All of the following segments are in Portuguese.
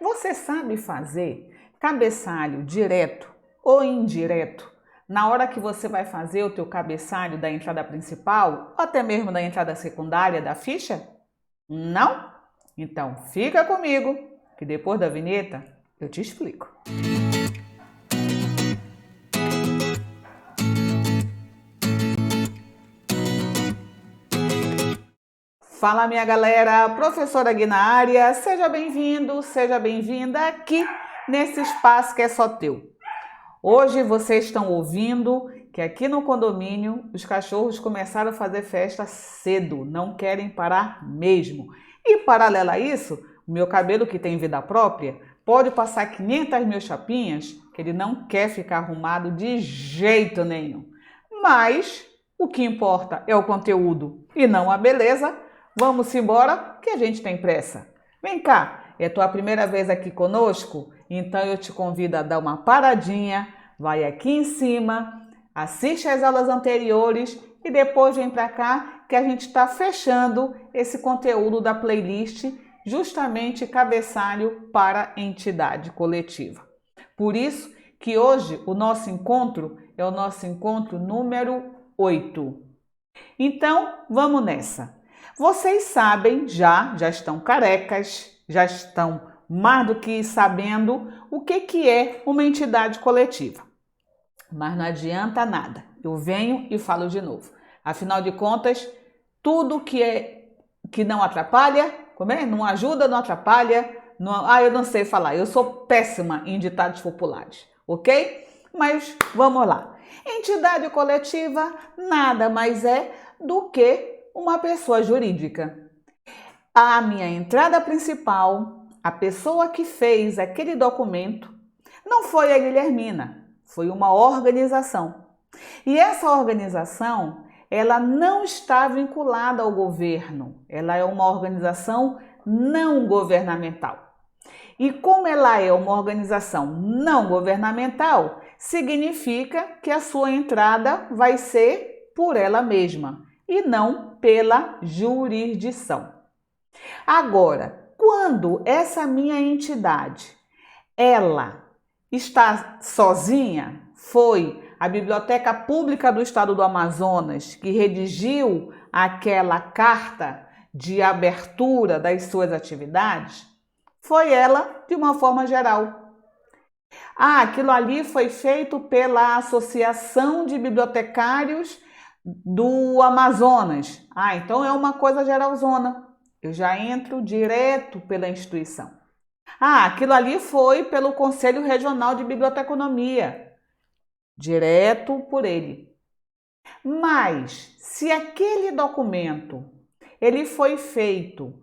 Você sabe fazer cabeçalho direto ou indireto na hora que você vai fazer o teu cabeçalho da entrada principal ou até mesmo da entrada secundária da ficha? Não? Então fica comigo que depois da vinheta eu te explico. Fala minha galera, professora Gui na área, seja bem-vindo, seja bem-vinda aqui nesse espaço que é só teu. Hoje vocês estão ouvindo que aqui no condomínio os cachorros começaram a fazer festa cedo, não querem parar mesmo. E paralelo a isso, o meu cabelo que tem vida própria pode passar 500 mil chapinhas que ele não quer ficar arrumado de jeito nenhum. Mas o que importa é o conteúdo e não a beleza. Vamos embora que a gente tem pressa. Vem cá, é tua primeira vez aqui conosco? Então eu te convido a dar uma paradinha, vai aqui em cima, assiste às aulas anteriores e depois vem para cá que a gente está fechando esse conteúdo da playlist justamente cabeçalho para entidade coletiva. Por isso que hoje o nosso encontro é o nosso encontro número 8. Então vamos nessa. Vocês sabem, já estão carecas, já estão mais do que sabendo o que é uma entidade coletiva. Mas não adianta nada, eu venho e falo de novo. Afinal de contas, tudo que não atrapalha, não ajuda, não atrapalha, eu não sei falar, eu sou péssima em ditados populares, ok? Mas vamos lá. Entidade coletiva nada mais é do que uma pessoa jurídica. A minha entrada principal, a pessoa que fez aquele documento, não foi a Guilhermina, foi uma organização. E essa organização, ela não está vinculada ao governo, ela é uma organização não governamental. E como ela é uma organização não governamental, significa que a sua entrada vai ser por ela mesma e não pela jurisdição. Agora, quando essa minha entidade, ela está sozinha, foi a Biblioteca Pública do Estado do Amazonas que redigiu aquela carta de abertura das suas atividades, foi ela de uma forma geral. Aquilo ali foi feito pela Associação de Bibliotecários do Amazonas. Então é uma coisa geralzona. Eu já entro direto pela instituição. Aquilo ali foi pelo Conselho Regional de Biblioteconomia. Direto por ele. Mas se aquele documento ele foi feito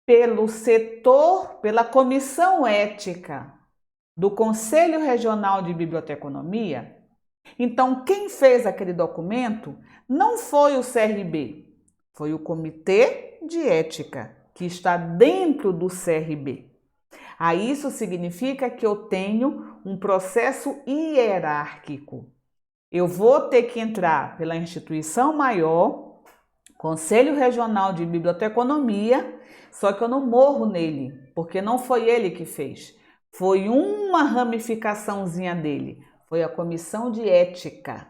pelo setor, pela comissão ética do Conselho Regional de Biblioteconomia, então quem fez aquele documento não foi o CRB, foi o Comitê de Ética, que está dentro do CRB. Isso significa que eu tenho um processo hierárquico. Eu vou ter que entrar pela instituição maior, Conselho Regional de Biblioteconomia, só que eu não morro nele, porque não foi ele que fez. Foi uma ramificaçãozinha dele, foi a Comissão de Ética.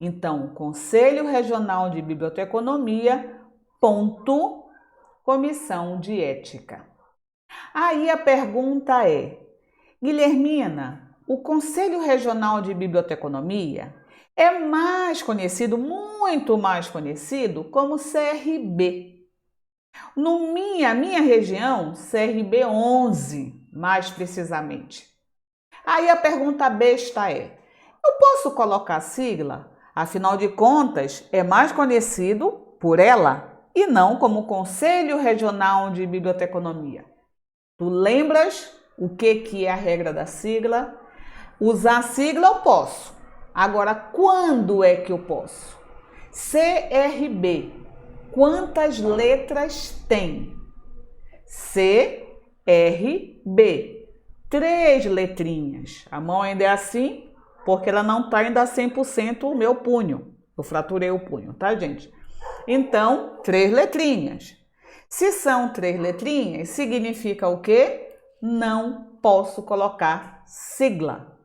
Então, Conselho Regional de Biblioteconomia, Comissão de Ética. Aí a pergunta é, Guilhermina, o Conselho Regional de Biblioteconomia é mais conhecido, muito mais conhecido, como CRB. Minha região, CRB 11, mais precisamente. Aí a pergunta besta é, eu posso colocar a sigla? Afinal de contas, é mais conhecido por ela e não como Conselho Regional de Biblioteconomia. Tu lembras o que é a regra da sigla? Usar a sigla eu posso. Agora, quando é que eu posso? CRB, quantas letras tem? CRB, 3 letrinhas. A mão ainda é assim, porque ela não está ainda 100% o meu punho. Eu fraturei o punho, tá, gente? Então, 3 letrinhas. Se são 3 letrinhas, significa o quê? não posso colocar sigla,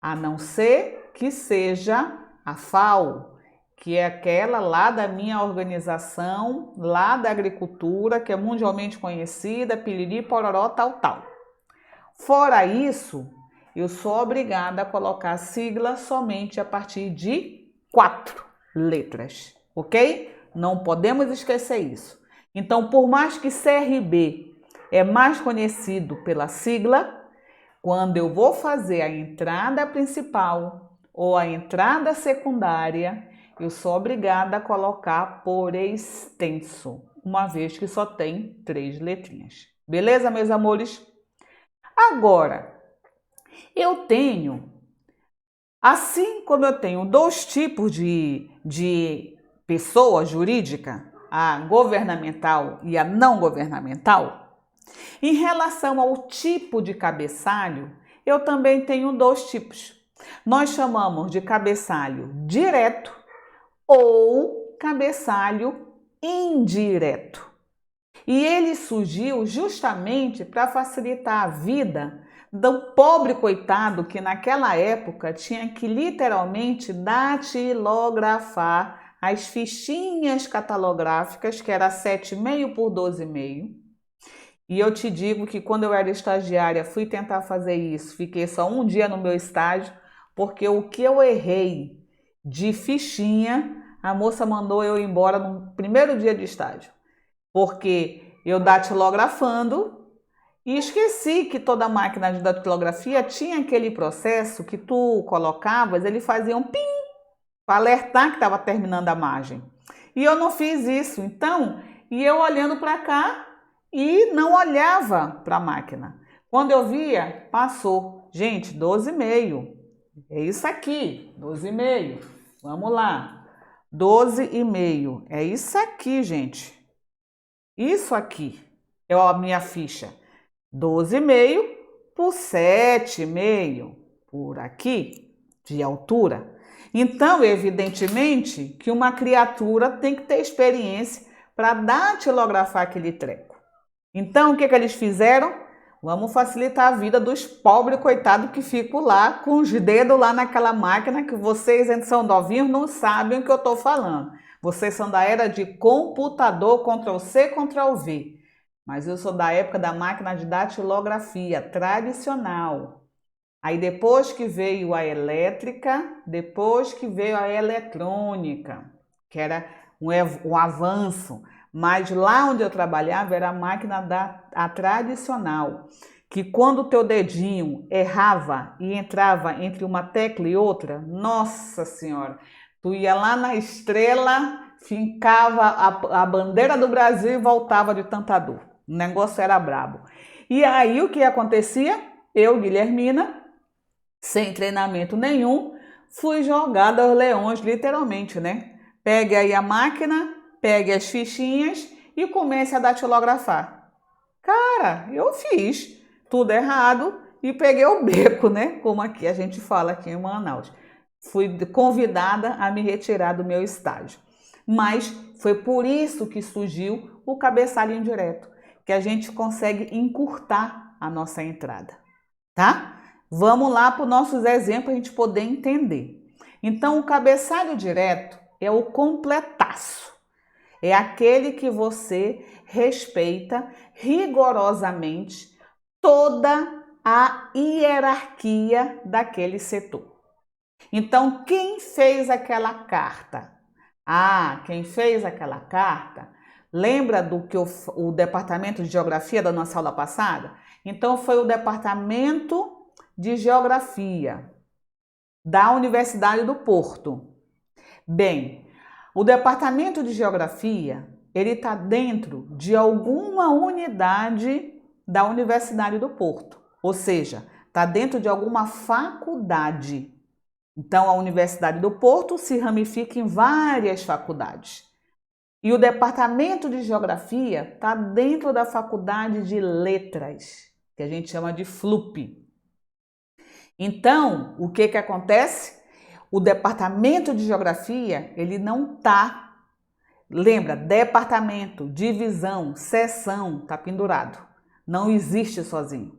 a não ser que seja a FAO, que é aquela lá da minha organização, lá da agricultura, que é mundialmente conhecida, piriri, pororó, tal, tal. Fora isso, eu sou obrigada a colocar sigla somente a partir de 4 letras, ok? Não podemos esquecer isso. Então, por mais que CRB é mais conhecido pela sigla, quando eu vou fazer a entrada principal ou a entrada secundária, eu sou obrigada a colocar por extenso, uma vez que só tem 3 letrinhas. Beleza, meus amores? Agora, eu tenho, assim como eu tenho 2 tipos de pessoa jurídica, a governamental e a não governamental, em relação ao tipo de cabeçalho, eu também tenho 2 tipos. Nós chamamos de cabeçalho direto ou cabeçalho indireto. E ele surgiu justamente para facilitar a vida do pobre coitado que naquela época tinha que literalmente datilografar as fichinhas catalográficas, que era 7,5 por 12,5. E eu te digo que quando eu era estagiária, fui tentar fazer isso, fiquei só um dia no meu estágio, porque o que eu errei de fichinha, a moça mandou eu ir embora no primeiro dia de estágio. Porque eu datilografando e esqueci que toda máquina de datilografia tinha aquele processo que tu colocavas, ele fazia um pim para alertar que estava terminando a margem. E eu não fiz isso, então, e eu olhando para cá e não olhava para a máquina. Quando eu via, passou. Gente, 12,5. É isso aqui, 12,5. Vamos lá. 12,5. É isso aqui, gente. Isso aqui é a minha ficha. 12,5 por 7,5 por aqui de altura. Então, evidentemente, que uma criatura tem que ter experiência para datilografar aquele treco. Então, o que eles fizeram? Vamos facilitar a vida dos pobres coitados que ficam lá com os dedos lá naquela máquina que vocês, ainda são novinhos, não sabem o que eu estou falando. Vocês são da era de computador, Ctrl+C, Ctrl+V. Mas eu sou da época da máquina de datilografia tradicional. Aí depois que veio a elétrica, depois que veio a eletrônica, que era um avanço. Mas lá onde eu trabalhava era a máquina a tradicional, que quando o teu dedinho errava e entrava entre uma tecla e outra, nossa senhora, tu ia lá na estrela, fincava a bandeira do Brasil e voltava de tanta dor. O negócio era brabo. E aí o que acontecia? Eu, Guilhermina, sem treinamento nenhum, fui jogada aos leões, literalmente, né? Pegue aí a máquina, pegue as fichinhas e comece a datilografar. Cara, eu fiz tudo errado e peguei o beco, né? Como aqui a gente fala aqui em Manaus. Fui convidada a me retirar do meu estágio. Mas foi por isso que surgiu o cabeçalho indireto, que a gente consegue encurtar a nossa entrada, tá? Vamos lá para os nossos exemplos para a gente poder entender. Então, o cabeçalho direto é o completaço. É aquele que você respeita rigorosamente toda a hierarquia daquele setor. Então, quem fez aquela carta? Quem fez aquela carta, lembra do que o departamento de geografia da nossa aula passada? Então, foi o departamento de geografia da Universidade do Porto. Bem, o departamento de geografia, ele está dentro de alguma unidade da Universidade do Porto, ou seja, está dentro de alguma faculdade. Então, a Universidade do Porto se ramifica em várias faculdades. E o departamento de geografia está dentro da Faculdade de Letras, que a gente chama de FLUP. Então, o que acontece? O departamento de geografia, ele não está, lembra, departamento, divisão, seção, está pendurado. não existe sozinho.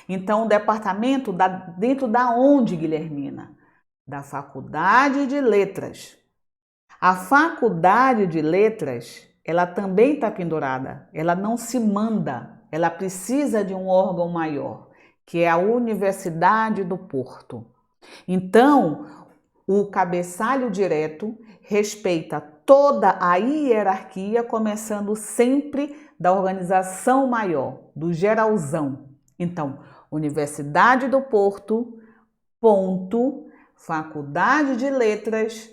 Então, o departamento dá dentro da onde, Guilhermina? Da Faculdade de Letras. A Faculdade de Letras, ela também está pendurada, ela não se manda, ela precisa de um órgão maior, que é a Universidade do Porto. Então, o cabeçalho direto respeita toda a hierarquia, começando sempre da organização maior, do geralzão. Então, Universidade do Porto, ponto, Faculdade de Letras,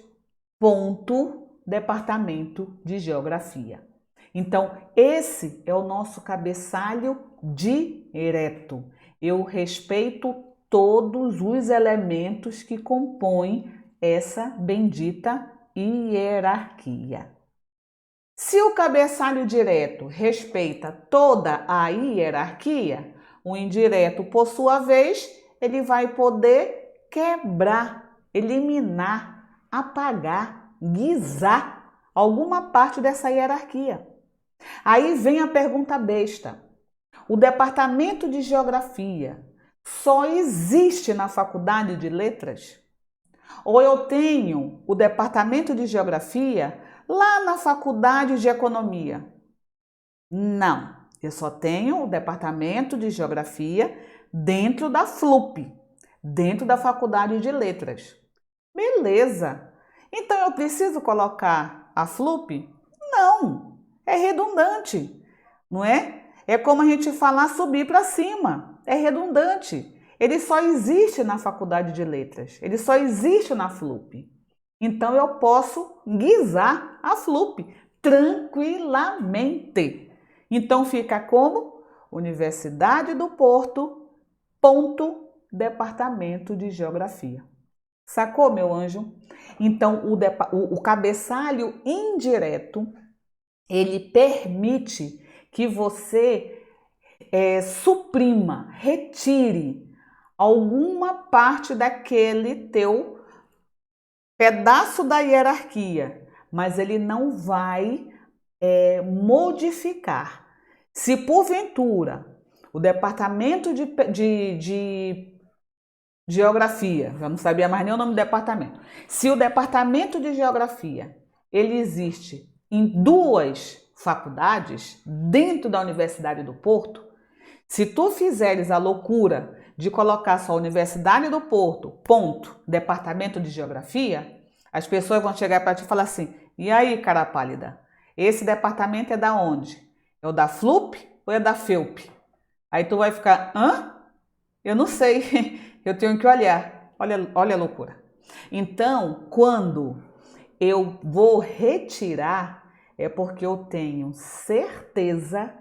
ponto, Departamento de Geografia. Então, esse é o nosso cabeçalho direto. Eu respeito todos os elementos que compõem essa bendita hierarquia. Se o cabeçalho direto respeita toda a hierarquia, o indireto, por sua vez, ele vai poder quebrar, eliminar, apagar, guisar alguma parte dessa hierarquia. Aí vem a pergunta besta. O departamento de geografia só existe na Faculdade de Letras? Ou eu tenho o departamento de geografia lá na Faculdade de Economia? Não, eu só tenho o departamento de geografia dentro da FLUP, dentro da Faculdade de Letras. Beleza! Então eu preciso colocar a FLUP? Não, é redundante, não é? É como a gente falar subir para cima, é redundante. Ele só existe na Faculdade de Letras, ele só existe na FLUP. Então eu posso guisar a FLUP tranquilamente. Então fica como? Universidade do Porto, ponto, Departamento de Geografia. Sacou, meu anjo? Então o cabeçalho indireto, ele permite que você suprima, retire alguma parte daquele teu pedaço da hierarquia, mas ele não vai modificar. Se porventura o departamento de geografia, já não sabia mais nem o nome do departamento, se o departamento de geografia ele existe em duas faculdades dentro da Universidade do Porto, se tu fizeres a loucura de colocar só Universidade do Porto, ponto, Departamento de Geografia, as pessoas vão chegar para ti e falar assim, e aí, cara pálida, esse departamento é da onde? É o da FLUP ou é da FEUP? Aí tu vai ficar, hã? Eu não sei, eu tenho que olhar. Olha a loucura. Então, quando eu vou retirar, é porque eu tenho certeza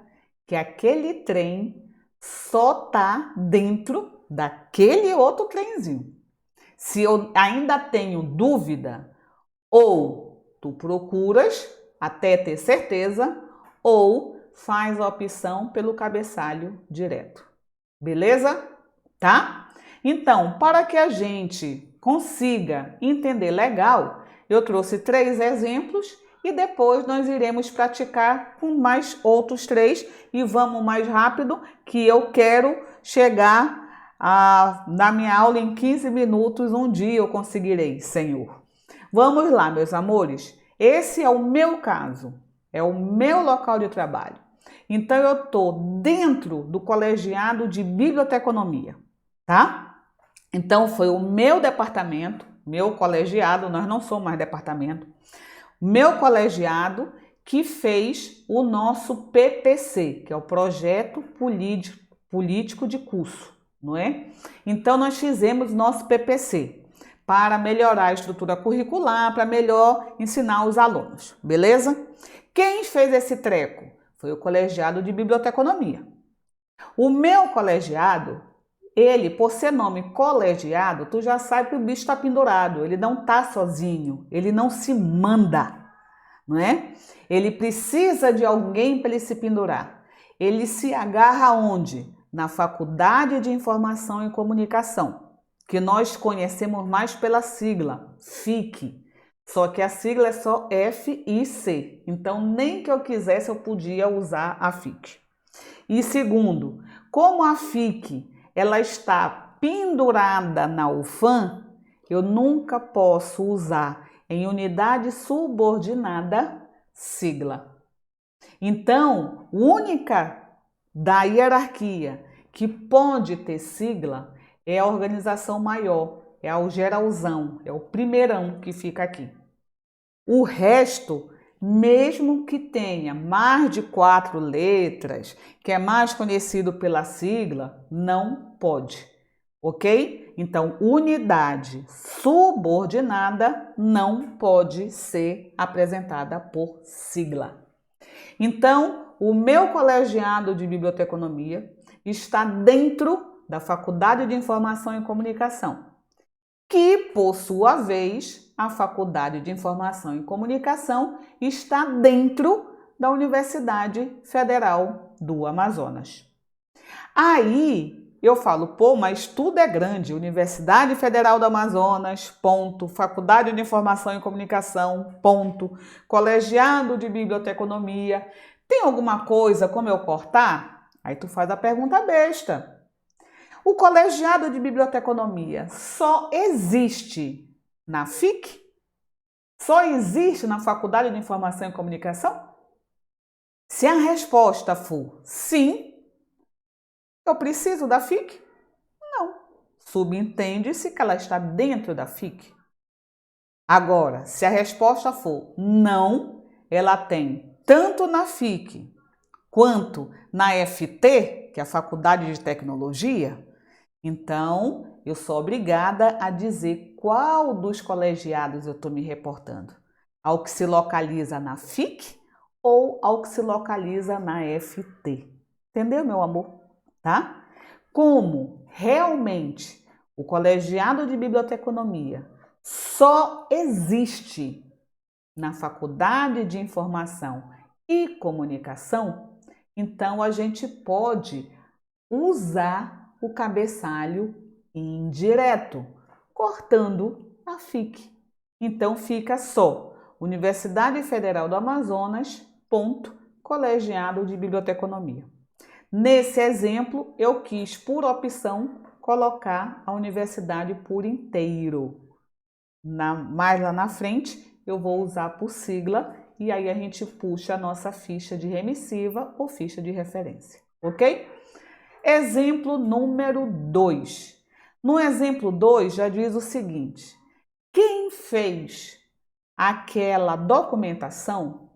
que aquele trem só tá dentro daquele outro trenzinho. Se eu ainda tenho dúvida, ou tu procuras até ter certeza, ou faz a opção pelo cabeçalho direto. Beleza? Tá? Então, para que a gente consiga entender legal, eu trouxe 3 exemplos e depois nós iremos praticar com mais outros 3 e vamos mais rápido, que eu quero chegar na minha aula em 15 minutos, um dia eu conseguirei, Senhor. Vamos lá, meus amores. Esse é o meu caso, é o meu local de trabalho. Então, eu estou dentro do colegiado de biblioteconomia, tá? Então, foi o meu departamento, meu colegiado, nós não somos mais departamento, meu colegiado que fez o nosso PPC, que é o Projeto Político de Curso, não é? Então, nós fizemos nosso PPC para melhorar a estrutura curricular, para melhor ensinar os alunos, beleza? Quem fez esse treco? Foi o colegiado de biblioteconomia. O meu colegiado, ele, por ser nome colegiado, tu já sabe que o bicho está pendurado, ele não está sozinho, ele não se manda, não é? Ele precisa de alguém para ele se pendurar. Ele se agarra onde? Na Faculdade de Informação e Comunicação, que nós conhecemos mais pela sigla, FIC. Só que a sigla é só FIC, então nem que eu quisesse eu podia usar a FIC. E segundo, como a FIC ela está pendurada na UFAM, eu nunca posso usar em unidade subordinada sigla. Então, única da hierarquia que pode ter sigla é a organização maior, é o geralzão, é o primeirão que fica aqui. O resto, mesmo que tenha mais de 4 letras, que é mais conhecido pela sigla, não pode, ok? Então, unidade subordinada não pode ser apresentada por sigla. Então, o meu colegiado de biblioteconomia está dentro da Faculdade de Informação e Comunicação, que, por sua vez, a Faculdade de Informação e Comunicação está dentro da Universidade Federal do Amazonas. Aí eu falo, pô, mas tudo é grande, Universidade Federal do Amazonas, ponto, Faculdade de Informação e Comunicação, ponto, Colegiado de Biblioteconomia, tem alguma coisa como eu cortar? Aí tu faz a pergunta besta. O colegiado de biblioteconomia só existe na FIC? Só existe na Faculdade de Informação e Comunicação? Se a resposta for sim, eu preciso da FIC? Não. Subentende-se que ela está dentro da FIC. Agora, se a resposta for não, ela tem tanto na FIC quanto na FT, que é a Faculdade de Tecnologia, então eu sou obrigada a dizer qual dos colegiados eu estou me reportando. Ao que se localiza na FIC ou ao que se localiza na FT. Entendeu, meu amor? Tá? Como realmente o colegiado de biblioteconomia só existe na Faculdade de Informação e Comunicação, então a gente pode usar o cabeçalho indireto, cortando a FIC. Então fica só Universidade Federal do Amazonas, ponto, colegiado de biblioteconomia. Nesse exemplo, eu quis, por opção, colocar a universidade por inteiro. Mais lá na frente, eu vou usar por sigla e aí a gente puxa a nossa ficha de remissiva ou ficha de referência, ok? Exemplo número 2. No exemplo 2, já diz o seguinte: quem fez aquela documentação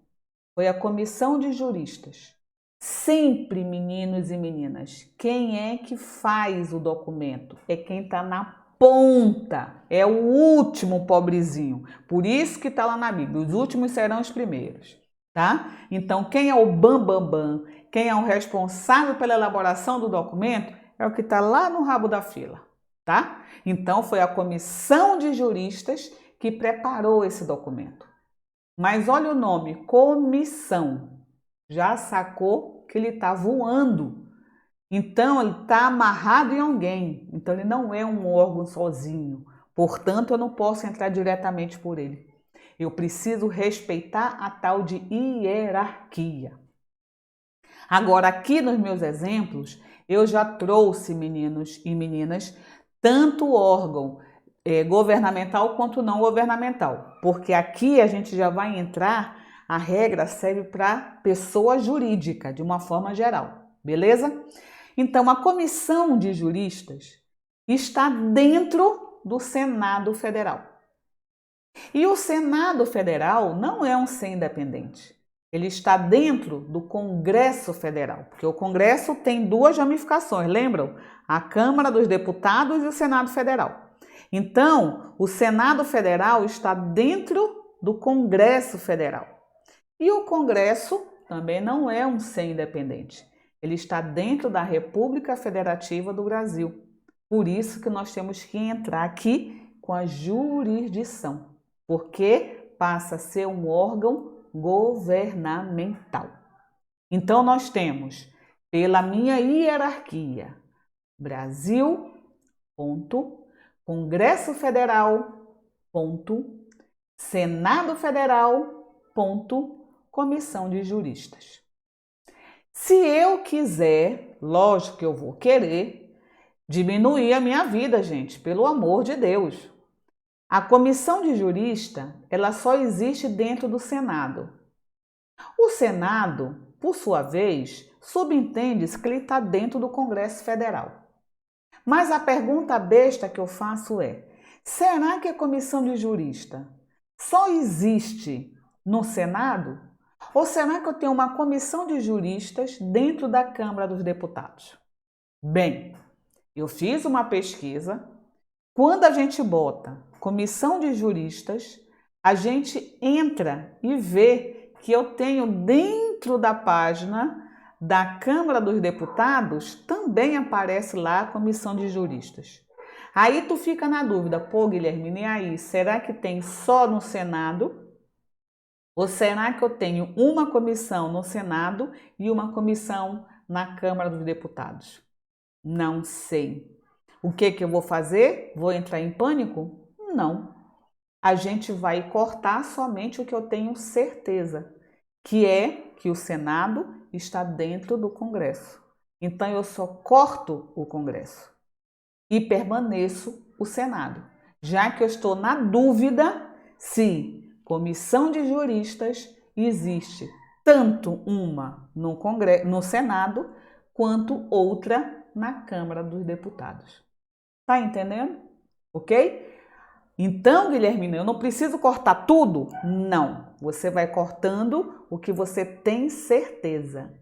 foi a comissão de juristas. Sempre, meninos e meninas, quem é que faz o documento? É quem está na ponta, é o último pobrezinho. Por isso que está lá na Bíblia, os últimos serão os primeiros, tá? Então, quem é o bam, quem é o responsável pela elaboração do documento, é o que está lá no rabo da fila, tá? Então, foi a comissão de juristas que preparou esse documento. Mas olha o nome, comissão. Já sacou que ele está voando. Então, ele está amarrado em alguém. Então, ele não é um órgão sozinho. Portanto, eu não posso entrar diretamente por ele. Eu preciso respeitar a tal de hierarquia. Agora, aqui nos meus exemplos, eu já trouxe, meninos e meninas, tanto o órgão governamental quanto não governamental. Porque aqui a gente já vai entrar. A regra serve para pessoa jurídica, de uma forma geral, beleza? Então, a comissão de juristas está dentro do Senado Federal. E o Senado Federal não é um ser independente. Ele está dentro do Congresso Federal, porque o Congresso tem duas ramificações, lembram? A Câmara dos Deputados e o Senado Federal. Então, o Senado Federal está dentro do Congresso Federal. E o Congresso também não é um ser independente. Ele está dentro da República Federativa do Brasil. Por isso que nós temos que entrar aqui com a jurisdição, porque passa a ser um órgão governamental. Então, nós temos, pela minha hierarquia, Brasil, ponto, Congresso Federal, ponto, Senado Federal, ponto, Comissão de Juristas. Se eu quiser, lógico que eu vou querer diminuir a minha vida, gente, pelo amor de Deus. A comissão de jurista, ela só existe dentro do Senado. O Senado, por sua vez, subentende-se que ele está dentro do Congresso Federal. Mas a pergunta besta que eu faço é: será que a comissão de jurista só existe no Senado? Ou será que eu tenho uma comissão de juristas dentro da Câmara dos Deputados? Bem, eu fiz uma pesquisa. Quando a gente bota comissão de juristas, a gente entra e vê que eu tenho dentro da página da Câmara dos Deputados, também aparece lá a comissão de juristas. Aí tu fica na dúvida, pô, Guilherme, e aí, será que tem só no Senado? Ou será que eu tenho uma comissão no Senado e uma comissão na Câmara dos Deputados? Não sei. O que eu vou fazer? Vou entrar em pânico? Não. A gente vai cortar somente o que eu tenho certeza, que é que o Senado está dentro do Congresso. Então eu só corto o Congresso e permaneço o Senado, já que eu estou na dúvida se comissão de juristas existe tanto uma no Senado quanto outra na Câmara dos Deputados. Tá entendendo? Ok? Então, Guilhermina, eu não preciso cortar tudo? Não. Você vai cortando o que você tem certeza.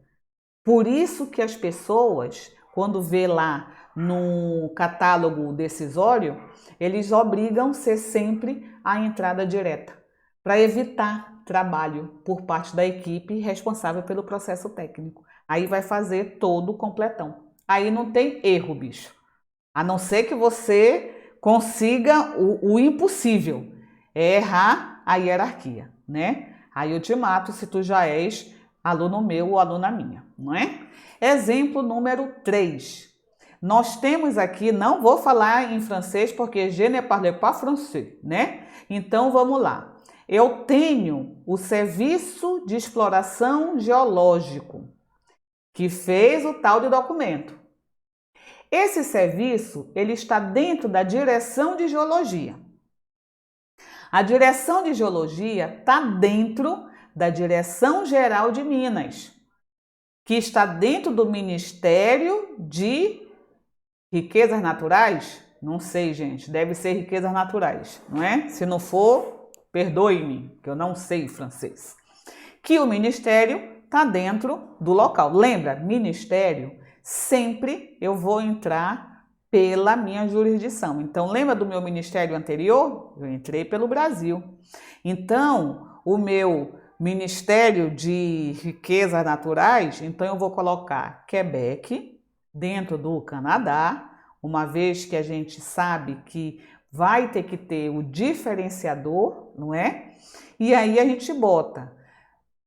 Por isso que as pessoas, quando vê lá no catálogo decisório, eles obrigam-se sempre à entrada direta, para evitar trabalho por parte da equipe responsável pelo processo técnico. Aí vai fazer todo o completão. Aí não tem erro, bicho. A não ser que você consiga o impossível, é errar a hierarquia, né? Aí eu te mato se tu já és aluno meu ou aluna minha, não é? Exemplo número 3. Nós temos aqui, não vou falar em francês porque je ne parle pas français, né? Então vamos lá. Eu tenho o Serviço de Exploração Geológico, que fez o tal de documento. Esse serviço, ele está dentro da Direção de Geologia. A Direção de Geologia está dentro da Direção Geral de Minas, que está dentro do Ministério de Riquezas Naturais. Não sei, gente, deve ser Riquezas Naturais, não é? Se não for, perdoe-me, que eu não sei francês. Que o Ministério está dentro do local. Lembra, Ministério? Sempre eu vou entrar pela minha jurisdição. Então, lembra do meu ministério anterior? Eu entrei pelo Brasil. Então, o meu Ministério de Riquezas Naturais, então eu vou colocar Quebec dentro do Canadá, uma vez que a gente sabe que vai ter que ter o diferenciador, não é? E aí a gente bota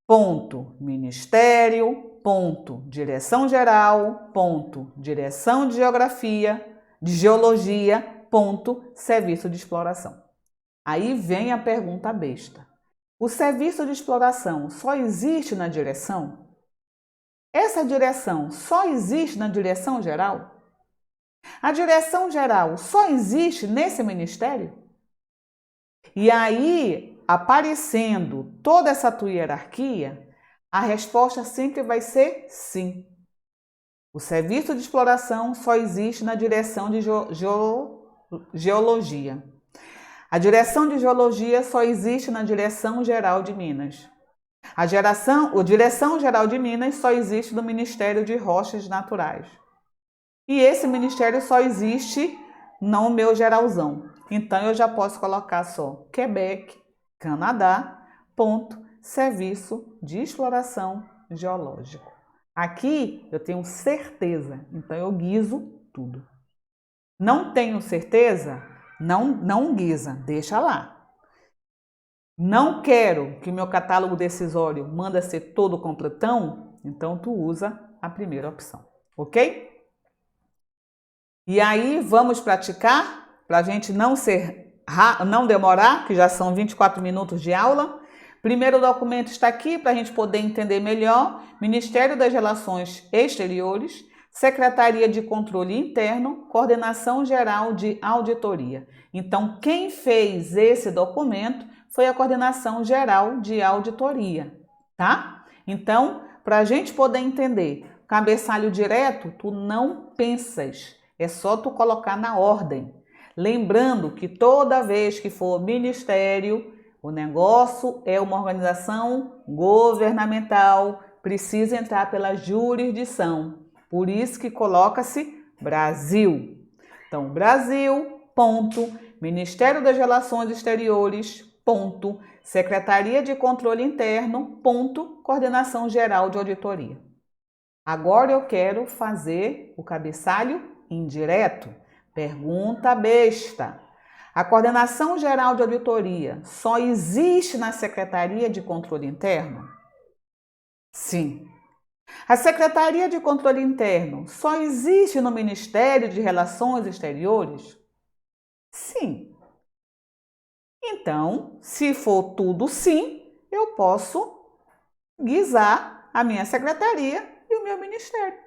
ponto Ministério, ponto Direção Geral, ponto Direção de Geografia, de Geologia, ponto Serviço de Exploração. Aí vem a pergunta besta. O Serviço de Exploração só existe na direção? Essa direção só existe na Direção Geral? A Direção Geral só existe nesse ministério? E aí, aparecendo toda essa tua hierarquia, a resposta sempre vai ser sim. O Serviço de Exploração só existe na Direção de Geologia. A Direção de Geologia só existe na Direção Geral de Minas. A Direção Geral de Minas só existe no Ministério de Rochas Naturais. E esse ministério só existe no meu geralzão. Então eu já posso colocar só Quebec, Canadá, ponto, Serviço de Exploração Geológico. Aqui eu tenho certeza, então eu guiso tudo. Não tenho certeza? Não guisa, deixa lá. Não quero que meu catálogo decisório manda ser todo completão, então tu usa a primeira opção, ok? E aí vamos praticar, para a gente não demorar, que já são 24 minutos de aula, Primeiro documento está aqui para a gente poder entender melhor. Ministério das Relações Exteriores, Secretaria de Controle Interno, Coordenação Geral de Auditoria. Então, quem fez esse documento foi a Coordenação Geral de Auditoria, tá? Então, para a gente poder entender, cabeçalho direto, tu não pensas, é só tu colocar na ordem. Lembrando que toda vez que for ministério, o negócio é uma organização governamental, precisa entrar pela jurisdição. Por isso que coloca-se Brasil. Então, Brasil, ponto, Ministério das Relações Exteriores, ponto, Secretaria de Controle Interno, ponto, Coordenação Geral de Auditoria. Agora eu quero fazer o cabeçalho indireto. Pergunta besta. A Coordenação Geral de Auditoria só existe na Secretaria de Controle Interno? Sim. A Secretaria de Controle Interno só existe no Ministério de Relações Exteriores? Sim. Então, se for tudo sim, eu posso guisar a minha secretaria e o meu ministério.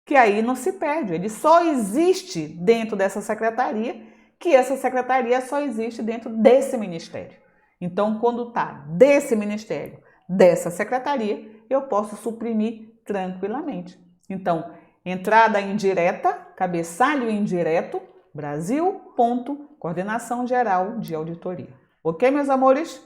Que aí não se perde, ele só existe dentro dessa secretaria, que essa secretaria só existe dentro desse ministério. Então, quando está desse ministério, dessa secretaria, eu posso suprimir tranquilamente. Então, entrada indireta, cabeçalho indireto, Brasil, ponto, Coordenação Geral de Auditoria. Ok, meus amores?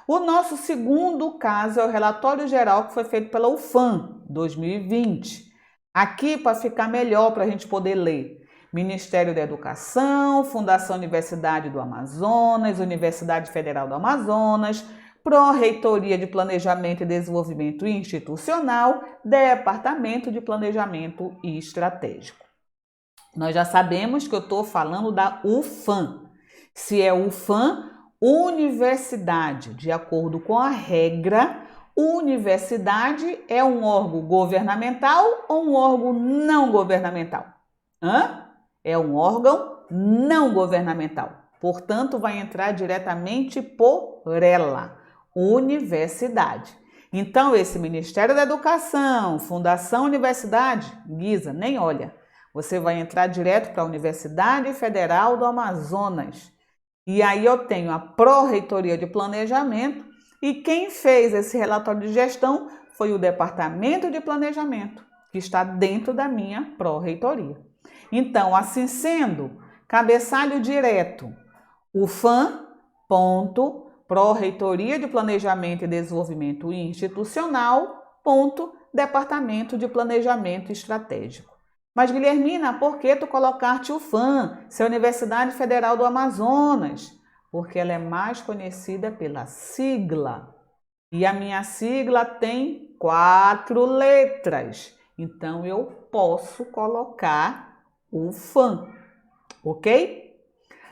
O nosso segundo caso é o relatório geral que foi feito pela UFAM 2020. Aqui, para ficar melhor, para a gente poder ler, Ministério da Educação, Fundação Universidade do Amazonas, Universidade Federal do Amazonas, Pró-Reitoria de Planejamento e Desenvolvimento Institucional, Departamento de Planejamento Estratégico. Nós já sabemos que eu estou falando da UFAM. Se é UFAM, universidade, de acordo com a regra, universidade é um órgão governamental ou um órgão não governamental? É um órgão não governamental. Portanto, vai entrar diretamente por ela, universidade. Então, esse Ministério da Educação, Fundação Universidade, guisa, nem olha. Você vai entrar direto para a Universidade Federal do Amazonas. E aí eu tenho a Pró-Reitoria de Planejamento e quem fez esse relatório de gestão foi o Departamento de Planejamento, que está dentro da minha Pró-Reitoria. Então, assim sendo, cabeçalho direto, UFAM, ponto, Pró-Reitoria de Planejamento e Desenvolvimento Institucional, ponto, Departamento de Planejamento Estratégico. Mas, Guilhermina, por que tu colocaste UFAM, se é a Universidade Federal do Amazonas? Porque ela é mais conhecida pela sigla. E a minha sigla tem 4 letras. Então, eu posso colocar UFAM, ok?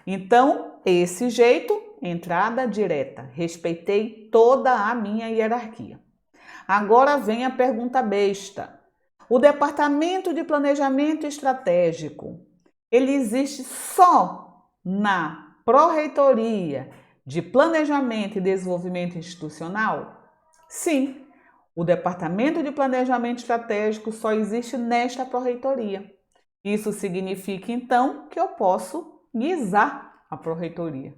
Então, esse jeito, entrada direta. Respeitei toda a minha hierarquia. Agora vem a pergunta besta. O Departamento de Planejamento Estratégico, ele existe só na Pró-Reitoria de Planejamento e Desenvolvimento Institucional? Sim, o Departamento de Planejamento Estratégico só existe nesta Pró-Reitoria. Isso significa, então, que eu posso guisar a Pró-Reitoria.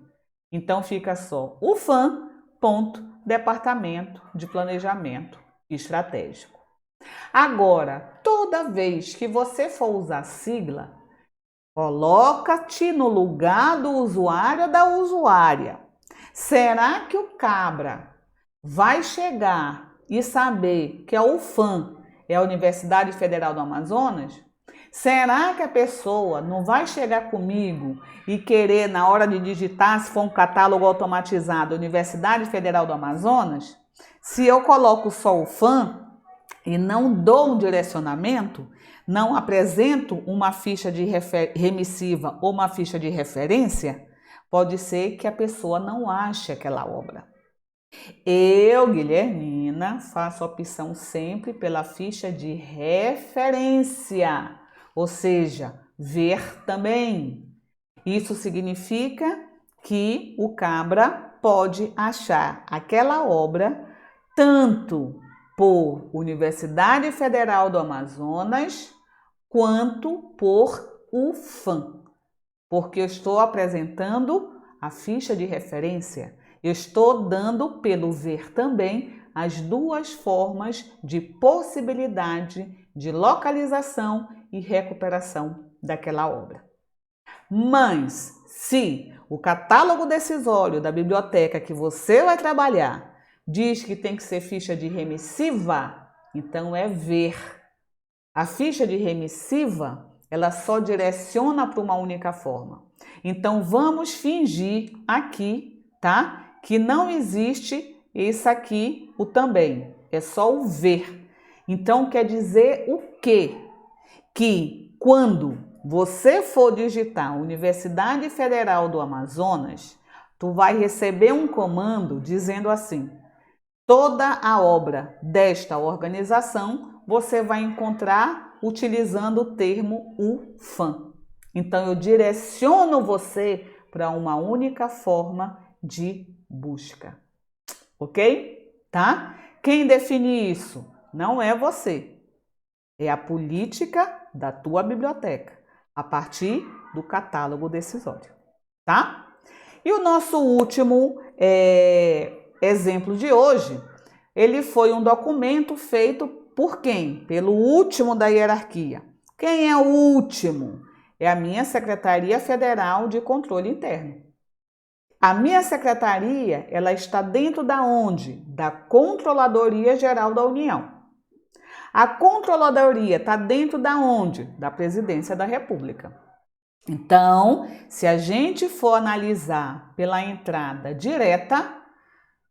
Então, fica só UFAM, ponto, Departamento de Planejamento Estratégico. Agora, toda vez que você for usar sigla, coloca-te no lugar do usuário ou da usuária. Será que o cabra vai chegar e saber que a UFAM é a Universidade Federal do Amazonas? Será que a pessoa não vai chegar comigo e querer, na hora de digitar, se for um catálogo automatizado, Universidade Federal do Amazonas? Se eu coloco só UFAM, e não dou um direcionamento, não apresento uma ficha de remissiva ou uma ficha de referência, pode ser que a pessoa não ache aquela obra. Eu, Guilhermina, faço opção sempre pela ficha de referência, ou seja, ver também. Isso significa que o cabra pode achar aquela obra tanto por Universidade Federal do Amazonas quanto por UFAM, porque eu estou apresentando a ficha de referência. Eu estou dando pelo ver também as duas formas de possibilidade de localização e recuperação daquela obra. Mas, se o catálogo decisório da biblioteca que você vai trabalhar diz que tem que ser ficha de remissiva, então é ver. A ficha de remissiva, ela só direciona para uma única forma. Então, vamos fingir aqui, tá? Que não existe esse aqui, o também. É só o ver. Então, quer dizer o quê? Que quando você for digitar Universidade Federal do Amazonas, tu vai receber um comando dizendo assim: toda a obra desta organização você vai encontrar utilizando o termo UFAM. Então, eu direciono você para uma única forma de busca. Ok? Tá? Quem define isso? Não é você. É a política da tua biblioteca, a partir do catálogo decisório. Tá? E o nosso último exemplo de hoje, ele foi um documento feito por quem? Pelo último da hierarquia. Quem é o último? É a minha Secretaria Federal de Controle Interno. A minha secretaria, ela está dentro da onde? Da Controladoria Geral da União. A Controladoria está dentro da onde? Da Presidência da República. Então, se a gente for analisar pela entrada direta,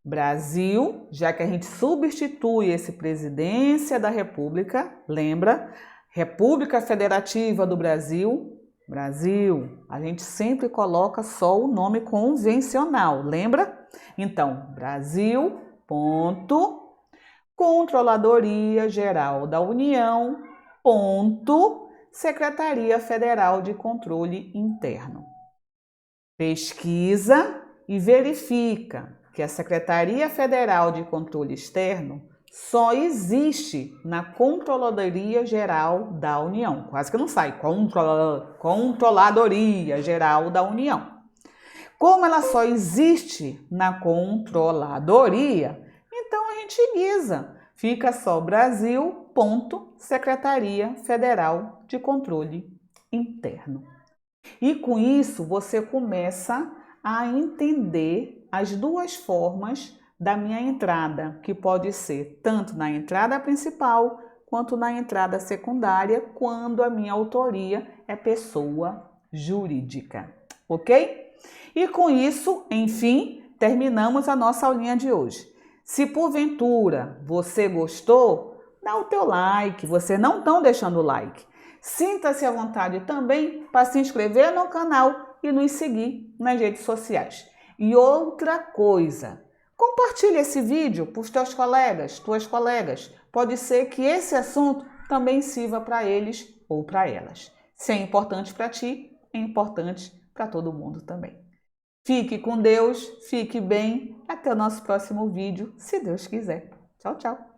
Brasil, já que a gente substitui esse Presidência da República, lembra? República Federativa do Brasil, Brasil, a gente sempre coloca só o nome convencional, lembra? Então, Brasil, ponto, Controladoria Geral da União, ponto, Secretaria Federal de Controle Interno. Pesquisa e verifica que a Secretaria Federal de Controle Externo só existe na Controladoria Geral da União. Quase que não sai. Controladoria Geral da União. Como ela só existe na Controladoria, então a gente guisa. Fica só Brasil, ponto, Secretaria Federal de Controle Interno. E com isso você começa a entender as duas formas da minha entrada, que pode ser tanto na entrada principal quanto na entrada secundária, quando a minha autoria é pessoa jurídica, ok? E com isso, enfim, terminamos a nossa aulinha de hoje. Se porventura você gostou, dá o teu like, vocês não estão deixando o like. Sinta-se à vontade também para se inscrever no canal e nos seguir nas redes sociais. E outra coisa, compartilhe esse vídeo para os teus colegas, tuas colegas. Pode ser que esse assunto também sirva para eles ou para elas. Se é importante para ti, é importante para todo mundo também. Fique com Deus, fique bem. Até o nosso próximo vídeo, se Deus quiser. Tchau, tchau.